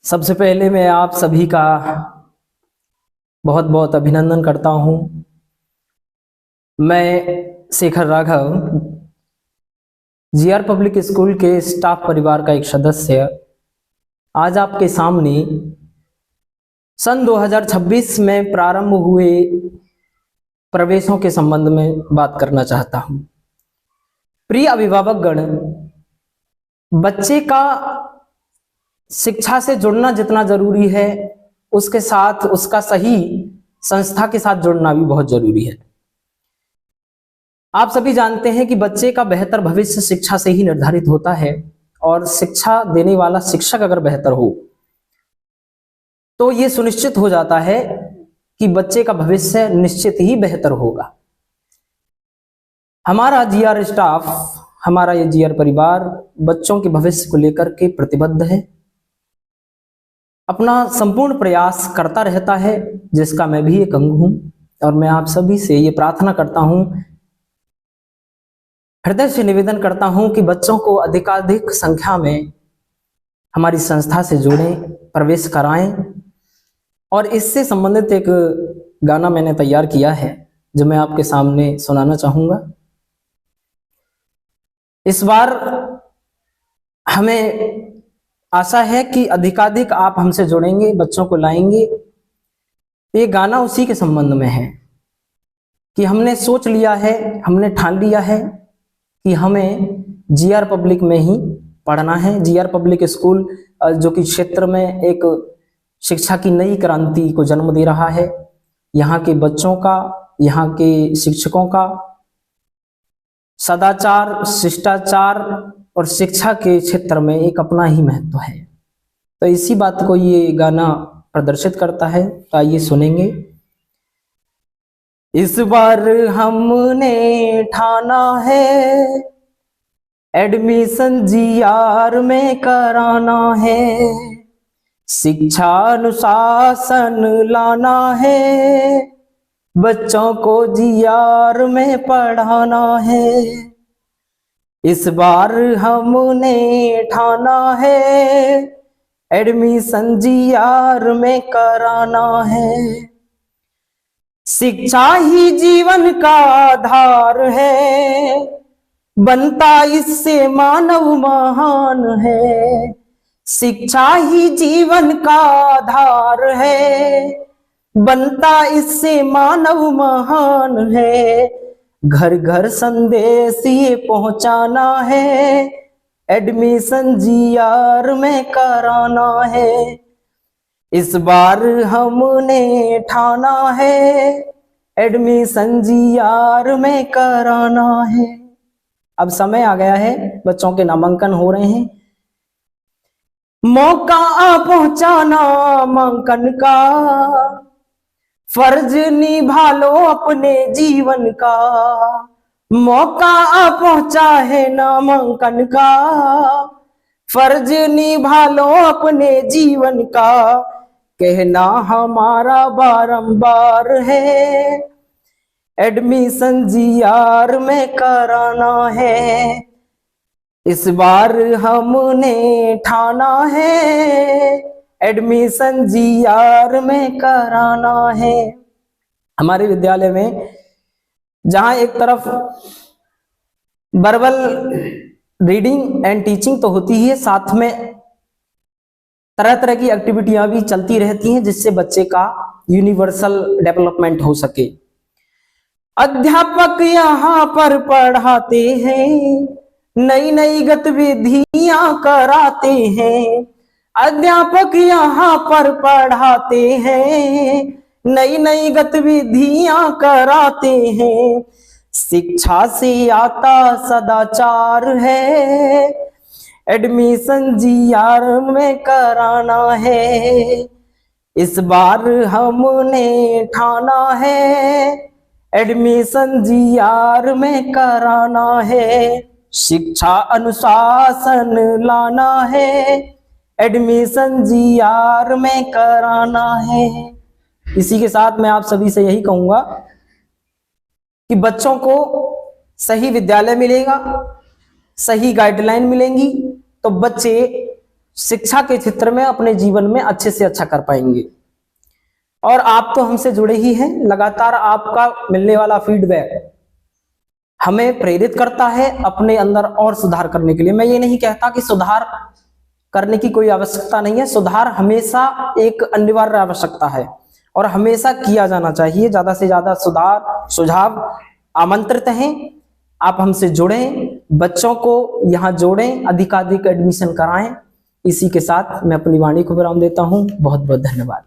सबसे पहले मैं आप सभी का बहुत बहुत अभिनंदन करता हूं। मैं Shekhar Raghav GR public school के स्टाफ परिवार का एक सदस्य आज आपके सामने सन 2026 में प्रारंभ हुए प्रवेशों के संबंध में बात करना चाहता हूं। प्रिय अभिभावकगण, बच्चे का शिक्षा से जुड़ना जितना जरूरी है उसके साथ उसका सही संस्था के साथ जुड़ना भी बहुत जरूरी है। आप सभी जानते हैं कि बच्चे का बेहतर भविष्य शिक्षा से ही निर्धारित होता है और शिक्षा देने वाला शिक्षक अगर बेहतर हो तो यह सुनिश्चित हो जाता है कि बच्चे का भविष्य निश्चित ही बेहतर होगा। हमारा जीआर स्टाफ, हमारा ये जीआर परिवार बच्चों के भविष्य को लेकर के प्रतिबद्ध है, अपना संपूर्ण प्रयास करता रहता है, जिसका मैं भी एक अंग हूं। और मैं आप सभी से ये प्रार्थना करता हूं, हृदय से निवेदन करता हूं कि बच्चों को अधिकाधिक संख्या में हमारी संस्था से जोड़ें, प्रवेश कराएं। और इससे संबंधित एक गाना मैंने तैयार किया है जो मैं आपके सामने सुनाना चाहूंगा। इस बार हमें आशा है कि अधिकाधिक आप हमसे जुड़ेंगे, बच्चों को लाएंगे। ये गाना उसी के संबंध में है कि हमने सोच लिया है, हमने ठान लिया है कि हमें जीआर पब्लिक में ही पढ़ना है। जीआर पब्लिक स्कूल जो कि क्षेत्र में एक शिक्षा की नई क्रांति को जन्म दे रहा है। यहाँ के बच्चों का, यहाँ के शिक्षकों का सदाचार, शिष्टाचार और शिक्षा के क्षेत्र में एक अपना ही महत्व है। तो इसी बात को ये गाना प्रदर्शित करता है। तो आइए सुनेंगे। इस बार हमने ठाना है एडमिशन जीआर में कराना है, शिक्षा अनुशासन लाना है, बच्चों को जीआर में पढ़ाना है। इस बार हमने ठाना है एडमिशन जीआर में कराना है, शिक्षा ही जीवन का आधार है, बनता इससे मानव महान है। शिक्षा ही जीवन का आधार है, बनता इससे मानव महान है। घर घर संदेश ये पहुंचाना है, एडमिशन जीआर में कराना है। इस बार हमने ठाना है एडमिशन जीआर में कराना है। अब समय आ गया है, बच्चों के नामांकन हो रहे हैं। मौका पहुंचा नामांकन का, फर्ज निभा लो अपने जीवन का। मौका पहुंचा है नामांकन का, फर्ज निभा लो अपने जीवन का। कहना हमारा बारंबार है, एडमिशन जीआर में कराना है। इस बार हमने ठाना है एडमिशन जीआर में कराना है। हमारे विद्यालय में जहां एक तरफ वर्बल रीडिंग एंड टीचिंग तो होती ही है, साथ में तरह तरह की एक्टिविटियां भी चलती रहती हैं जिससे बच्चे का यूनिवर्सल डेवलपमेंट हो सके। अध्यापक यहाँ पर पढ़ाते हैं, नई नई गतिविधियां कराते हैं। अध्यापक यहाँ पर पढ़ाते हैं, नई नई गतिविधियां कराते हैं। शिक्षा से आता सदाचार है, एडमिशन जीआर में कराना है। इस बार हमने ठाना है एडमिशन जीआर में कराना है, शिक्षा अनुशासन लाना है, एडमिशन जीआर में कराना है। इसी के साथ मैं आप सभी से यही कहूंगा कि बच्चों को सही विद्यालय मिलेगा, सही गाइडलाइन मिलेंगी तो बच्चे शिक्षा के क्षेत्र में अपने जीवन में अच्छे से अच्छा कर पाएंगे। और आप तो हमसे जुड़े ही हैं, लगातार आपका मिलने वाला फीडबैक हमें प्रेरित करता है अपने अंदर और सुधार करने के लिए। मैं ये नहीं कहता कि सुधार करने की कोई आवश्यकता नहीं है, सुधार हमेशा एक अनिवार्य आवश्यकता है और हमेशा किया जाना चाहिए। ज्यादा से ज्यादा सुधार सुझाव आमंत्रित हैं। आप हमसे जुड़ें, बच्चों को यहाँ जोड़ें, अधिकाधिक एडमिशन कराएं। इसी के साथ मैं अपनी वाणी को विराम देता हूं। बहुत बहुत धन्यवाद।